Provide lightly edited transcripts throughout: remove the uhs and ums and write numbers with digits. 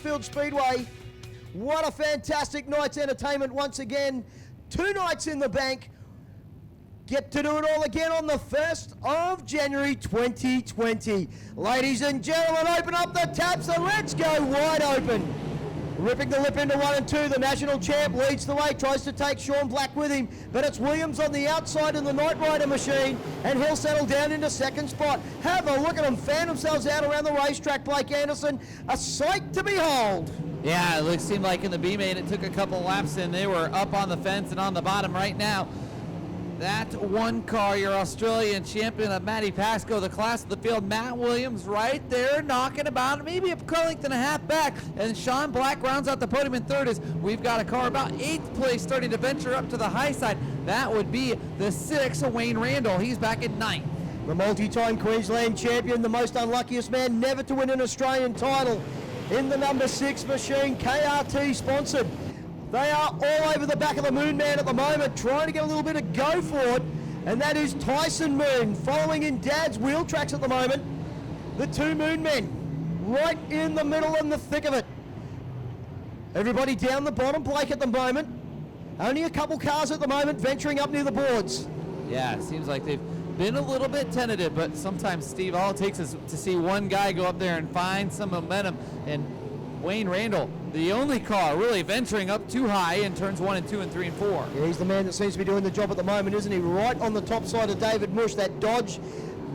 Field Speedway. What a fantastic night's entertainment once again. 2 nights in the bank. Get to do it all again on the 1st of January 2020. Ladies and gentlemen, open up the taps and let's go wide open. Ripping the lip into 1 and 2, the national champ leads the way, tries to take Sean Black with him, but it's Williams on the outside in the Knight Rider machine, and he'll settle down into 2nd spot. Have a look at them fan themselves out around the racetrack, Blake Anderson. A sight to behold. Yeah, it seemed like in the B-main it took a couple laps and they were up on the fence and on the bottom right now. That one car, your Australian champion of Matty Pascoe, the class of the field, Matt Williams right there knocking about maybe a car length and a half back, and Sean Black rounds out the podium in 3rd as we've got a car about 8th place starting to venture up to the high side. That would be the 6th, Wayne Randall. He's back at 9th. The multi-time Queensland champion, the most unluckiest man never to win an Australian title in the number 6 machine, KRT sponsored. They are all over the back of the Moon Man at the moment, trying to get a little bit of go for it, and that is Tyson Moon, following in Dad's wheel tracks at the moment. The 2 Moon Men, right in the middle and the thick of it. Everybody down the bottom, Blake, at the moment. Only a couple cars at the moment venturing up near the boards. Yeah, it seems like they've been a little bit tentative, but sometimes, Steve, all it takes is to see one guy go up there and find some momentum, and Wayne Randall, the only car really venturing up too high in turns 1 and 2 and 3 and 4. Yeah, he's the man that seems to be doing the job at the moment, isn't he? Right on the top side of David Mush, that Dodge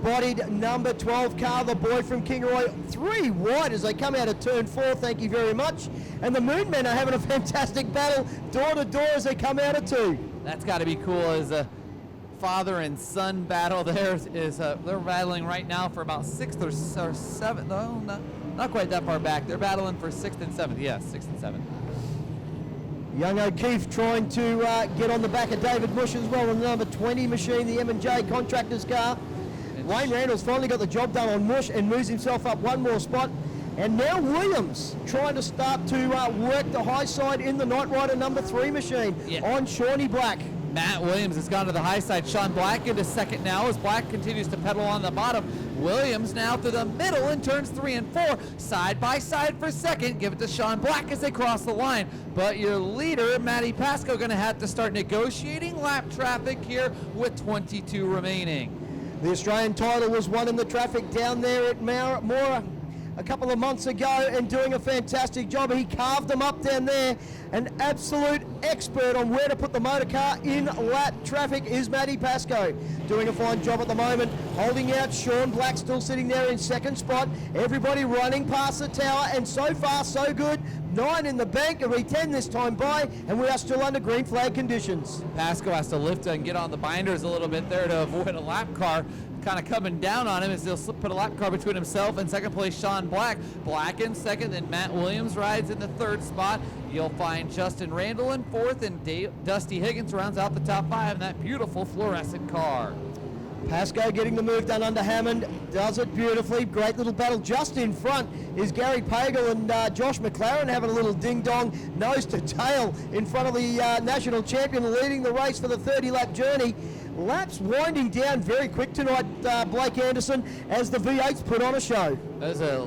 bodied number 12 car, the boy from Kingaroy, 3 wide as they come out of turn 4, thank you very much. And the Moon Men are having a fantastic battle door to door as they come out of 2. That's got to be cool as a father and son battle there is they're battling right now for about 6th or 7th. No, not quite that far back. They're battling for 6th and 7th. Yes, 6th and 7th. Young O'Keefe trying to get on the back of David Bush as well in the number 20 machine, the M&J Contractors car. Wayne Randall's finally got the job done on Mush and moves himself up 1 more spot. And now Williams trying to start to work the high side in the Knight Rider number 3 machine on Shawnee Black. Matt Williams has gone to the high side. Sean Black into 2nd now as Black continues to pedal on the bottom. Williams now to the middle in turns 3 and 4. Side by side for 2nd. Give it to Sean Black as they cross the line. But your leader, Matty Pascoe, going to have to start negotiating lap traffic here with 22 remaining. The Australian title was won in the traffic down there at Mora a couple of months ago and doing a fantastic job. He carved them up down there. An absolute expert on where to put the motor car in lap traffic is Matty Pascoe. Doing a fine job at the moment, holding out. Sean Black still sitting there in 2nd spot. Everybody running past the tower, and so far so good. 9 in the bank, it'll be 10 this time by, and we are still under green flag conditions. Pascoe has to lift and get on the binders a little bit there to avoid a lap car kind of coming down on him as they'll put a lap car between himself and 2nd place Sean Black. Black in 2nd, then Matt Williams rides in the 3rd spot. You'll find Justin Randall in 4th, and Dusty Higgins rounds out the top 5 in that beautiful fluorescent car. Pascoe getting the move done under Hammond, does it beautifully. Great little battle. Just in front is Gary Pagel and Josh McLaren having a little ding-dong nose to tail in front of the national champion leading the race for the 30-lap journey. Laps winding down very quick tonight, Blake Anderson, as the V8s put on a show. As a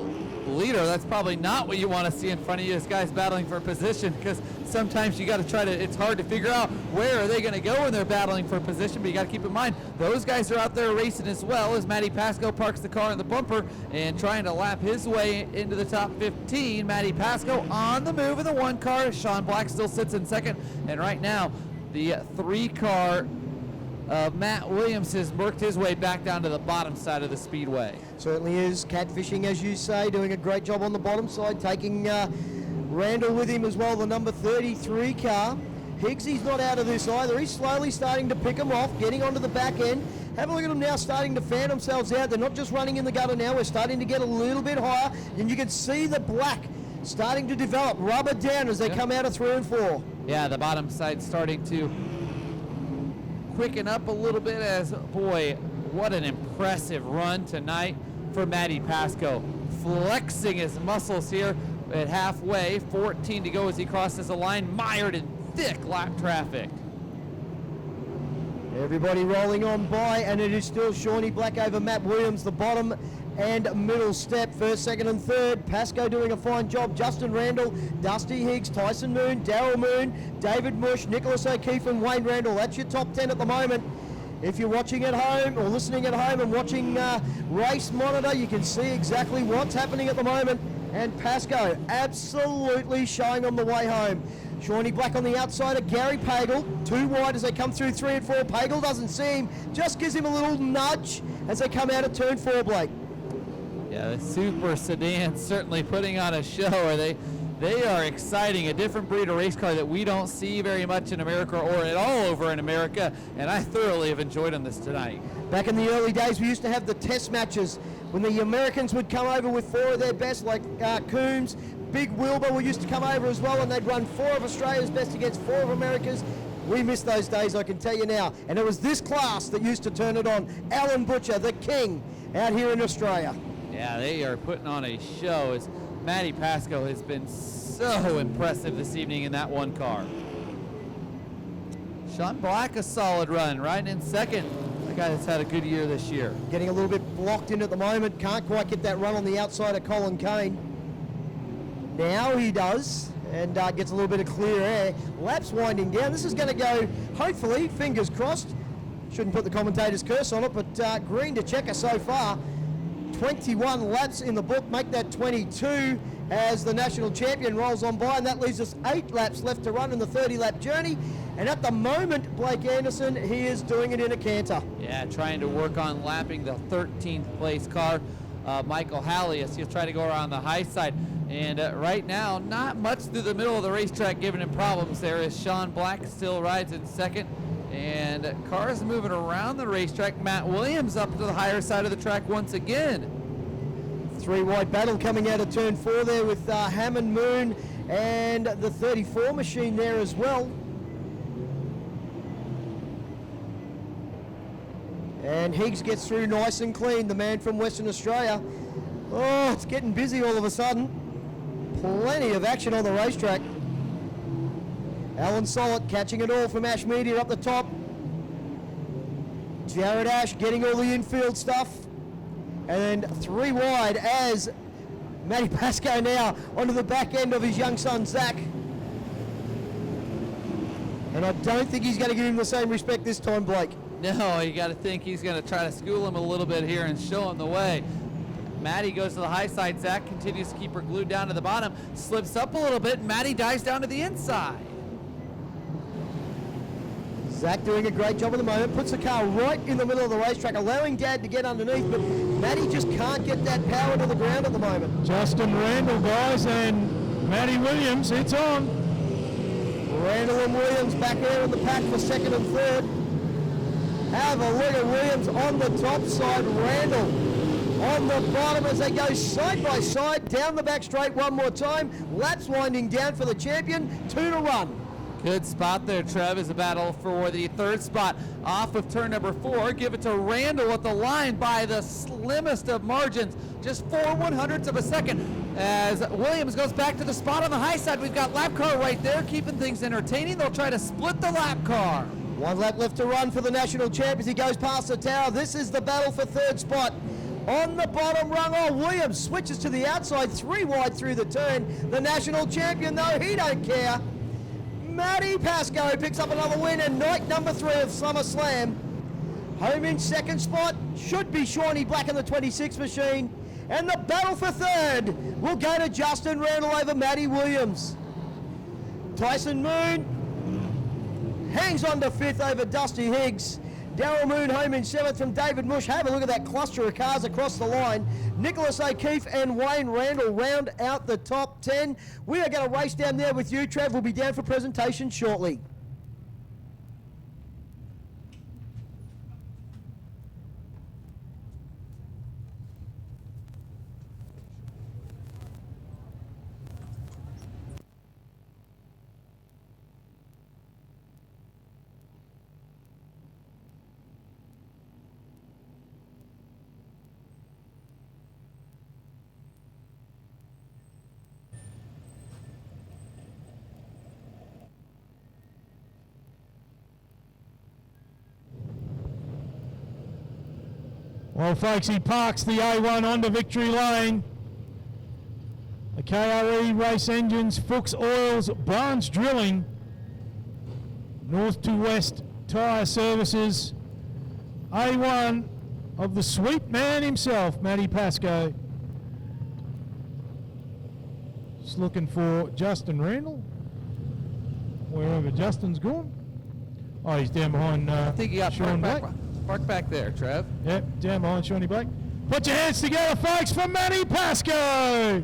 leader, that's probably not what you want to see in front of you as guys battling for position, because sometimes you got to try to, it's hard to figure out where are they going to go when they're battling for position, but you got to keep in mind those guys are out there racing as well as Matty Pascoe parks the car in the bumper and trying to lap his way into the top 15. Matty Pascoe on the move in the 1 car. Sean Black still sits in 2nd, and right now the 3 car Matt Williams has worked his way back down to the bottom side of the speedway. Certainly is. Catfishing, as you say, doing a great job on the bottom side, taking Randall with him as well, the number 33 car. Higgsy's not out of this either. He's slowly starting to pick them off, getting onto the back end. Have a look at them now starting to fan themselves out. They're not just running in the gutter now. We're starting to get a little bit higher, and you can see the black starting to develop, rubber down as they come out of 3 and 4. Yeah, the bottom side starting to quicken up a little bit as, boy, what an impressive run tonight for Matty Pascoe. Flexing his muscles here at halfway, 14 to go as he crosses the line, mired in thick lap traffic. Everybody rolling on by, and it is still Shawnee Black over Matt Williams, the bottom and middle step. First, second, and third. Pascoe doing a fine job. Justin Randall, Dusty Higgs, Tyson Moon, Daryl Moon, David Mush, Nicholas O'Keefe, and Wayne Randall. That's your top 10 at the moment. If you're watching at home or listening at home and watching Race Monitor, you can see exactly what's happening at the moment. And Pascoe absolutely showing on the way home. Shawnee Black on the outside of Gary Pagel. Too wide as they come through 3 and 4. Pagel doesn't see him, just gives him a little nudge as they come out of turn 4, Blake. Yeah, the Super Sedan certainly putting on a show. They are exciting, a different breed of race car that we don't see very much in America or at all over in America, and I thoroughly have enjoyed on this tonight. Back in the early days, we used to have the test matches when the Americans would come over with 4 of their best, like Coombs, Big Wilbur used to come over as well, and they'd run 4 of Australia's best against 4 of America's. We miss those days, I can tell you now. And it was this class that used to turn it on. Alan Butcher, the king, out here in Australia. Yeah, they are putting on a show as Matty Pascoe has been so impressive this evening in that one car. Sean Black, a solid run, right in second. The guy that's had a good year this year. Getting a little bit blocked in at the moment. Can't quite get that run on the outside of Colin Kane. Now he does, and gets a little bit of clear air. Laps winding down. This is going to go, hopefully, fingers crossed. Shouldn't put the commentator's curse on it, but green to checker so far. 21 laps in the book, make that 22 as the national champion rolls on by, and that leaves us 8 laps left to run in the 30-lap journey. And at the moment, Blake Anderson, he is doing it in a canter. Yeah, trying to work on lapping the 13th place car, Michael Hallius. He'll try to go around the high side. And right now, not much through the middle of the racetrack giving him problems there as Sean Black still rides in second. And cars moving around the racetrack. Matt Williams up to the higher side of the track once again. 3-wide battle coming out of turn 4 there with Hammond Moon and the 34 machine there as well. And Higgs gets through nice and clean, the man from Western Australia. Oh, it's getting busy all of a sudden. Plenty of action on the racetrack. Alan Sollett catching it all from Ash Media up the top. Jared Ash getting all the infield stuff. And 3 wide as Matty Pascoe now onto the back end of his young son, Zach. And I don't think he's going to give him the same respect this time, Blake. No, you got to think he's going to try to school him a little bit here and show him the way. Matty goes to the high side. Zach continues to keep her glued down to the bottom. Slips up a little bit. Matty dives down to the inside. Zach doing a great job at the moment. Puts the car right in the middle of the racetrack, allowing Dad to get underneath, but Matty just can't get that power to the ground at the moment. Justin Randall, guys, and Matty Williams, it's on. Randall and Williams back there in the pack for second and third. Have a look at Williams on the top side. Randall on the bottom as they go side by side down the back straight one more time. Laps winding down for the champion. 2 to run. Good spot there, Trev, is a battle for the 3rd spot off of turn number 4. Give it to Randall at the line by the slimmest of margins, just 4/100ths of a second. As Williams goes back to the spot on the high side, we've got lap car right there, keeping things entertaining. They'll try to split the lap car. 1 lap left to run for the national champ as he goes past the tower. This is the battle for 3rd spot. On the bottom rung, Williams switches to the outside, 3 wide through the turn. The national champion, though, he don't care. Matty Pascoe picks up another win, and night number 3 of SummerSlam. Home in 2nd spot should be Shawnee Black in the 26 machine. And the battle for 3rd will go to Justin Randall over Matty Williams. Tyson Moon hangs on to 5th over Dusty Higgs. Daryl Moon home in 7th from David Mush. Have a look at that cluster of cars across the line. Nicholas O'Keefe and Wayne Randall round out the top 10. We are going to race down there with you, Trev. We'll be down for presentation shortly. Well, folks, he parks the A1 onto Victory Lane. The KRE Race Engines, Fuchs Oils, Barnes Drilling, North to West Tyre Services, A1 of the sweet man himself, Matty Pascoe. Just looking for Justin Randall, wherever Justin's gone. Oh, he's down behind I think you got Sean Black. park back there, Trev. Yep, down behind Shawnee Black. Put your hands together, folks, for Matty Pascoe.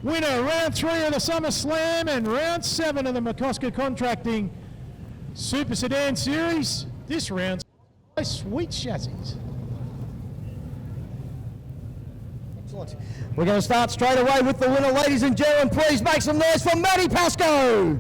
Winner, round 3 of the Summer Slam and round 7 of the McCosker Contracting Super Sedan Series. This round's sweet chassis. Excellent. We're going to start straight away with the winner, ladies and gentlemen. Please make some noise for Matty Pascoe.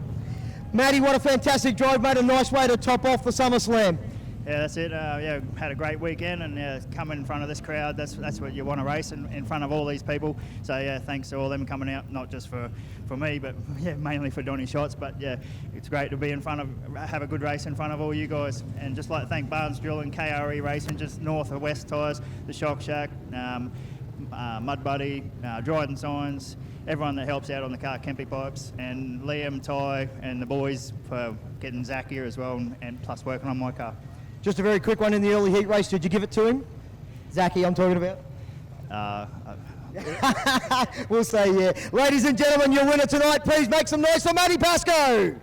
Matty, what a fantastic drive, mate. A nice way to top off the Summer Slam. Yeah, that's it. Yeah, had a great weekend, and come in front of this crowd. That's what you want to race in front of all these people. So yeah, thanks to all them coming out, not just for me, but yeah, mainly for Donny Shots. But yeah, it's great to be in front of, have a good race in front of all you guys. And just like to thank Barnes Drilling, KRE Racing, just North or West Tyres, the Shock Shack, Mud Buddy, Dryden Signs, everyone that helps out on the car, Kempy Pipes, and Liam, Ty, and the boys for getting Zach here as well, and plus working on my car. Just a very quick one in the early heat race. Did you give it to him? Zachy, I'm talking about. We'll say yeah. Ladies and gentlemen, your winner tonight. Please make some noise for Matty Pascoe.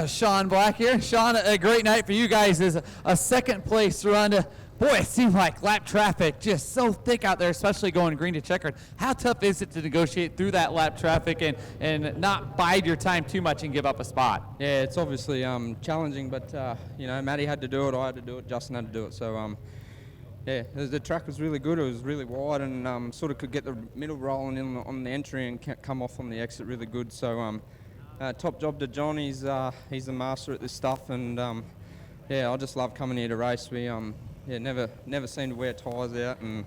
Sean Black here. Sean, a great night for you guys. Is a second place run. Boy, it seemed like lap traffic just so thick out there, especially going green to checkered. How tough is it to negotiate through that lap traffic and not bide your time too much and give up a spot? Yeah, it's obviously challenging, but you know, Matty had to do it, I had to do it, Justin had to do it. So yeah, the track was really good. It was really wide and sort of could get the middle rolling in on the entry and come off on the exit really good. So top job to John. He's the master at this stuff, and yeah, I just love coming here to race. We yeah, never seem to wear tyres out, and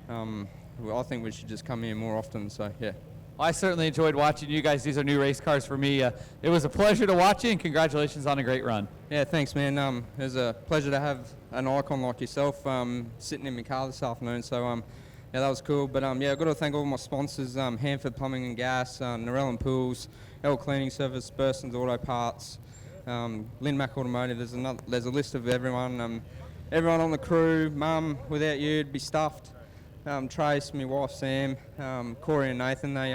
I think we should just come here more often. So yeah. I certainly enjoyed watching you guys. These are new race cars for me. It was a pleasure to watch you, and congratulations on a great run. Yeah, thanks, man. It was a pleasure to have an icon like yourself sitting in my car this afternoon. So yeah, that was cool. But yeah, I've got to thank all my sponsors: Hanford Plumbing and Gas, Narelle and Pools, L Cleaning Service, Burson's Auto Parts, Lynn Mac Automotive. There's a list of everyone. Everyone on the crew. Mum, without you, it'd be stuffed. Trace, my wife Sam, Corey and Nathan, they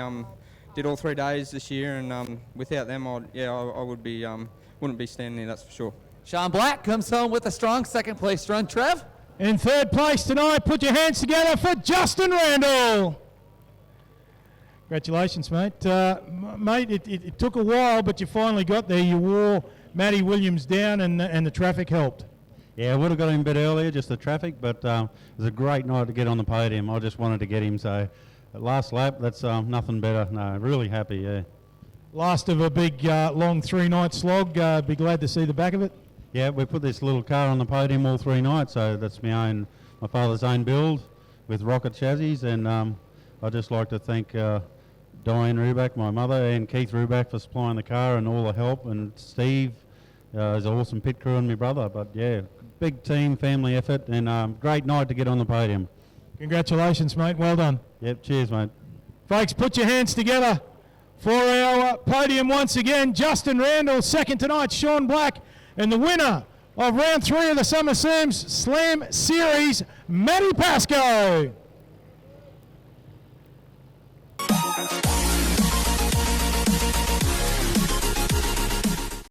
did all 3 days this year, and without them, I wouldn't be standing here, that's for sure. Sean Black comes home with a strong second place run. Trev? In third place tonight, put your hands together for Justin Randall. Congratulations, mate. Mate, it took a while, but you finally got there. You wore Matty Williams down, and the traffic helped. Yeah, I would have got him a bit earlier, just the traffic, but it was a great night to get on the podium. I just wanted to get him, so last lap, that's nothing better. No, really happy, yeah. Last of a big, long 3-night slog. Be glad to see the back of it. Yeah, we put this little car on the podium all 3 nights, so that's my father's own build with rocket chassis, and I'd just like to thank Diane Ruback, my mother, and Keith Ruback for supplying the car and all the help, and Steve, is an awesome pit crew, and my brother. But yeah, big team, family effort, and great night to get on the podium. Congratulations, mate. Well done. Yep, cheers, mate. Folks, put your hands together for our podium once again. Justin Randall, second tonight, Sean Black, and the winner of round 3 of the Summer Slam Series, Matty Pascoe.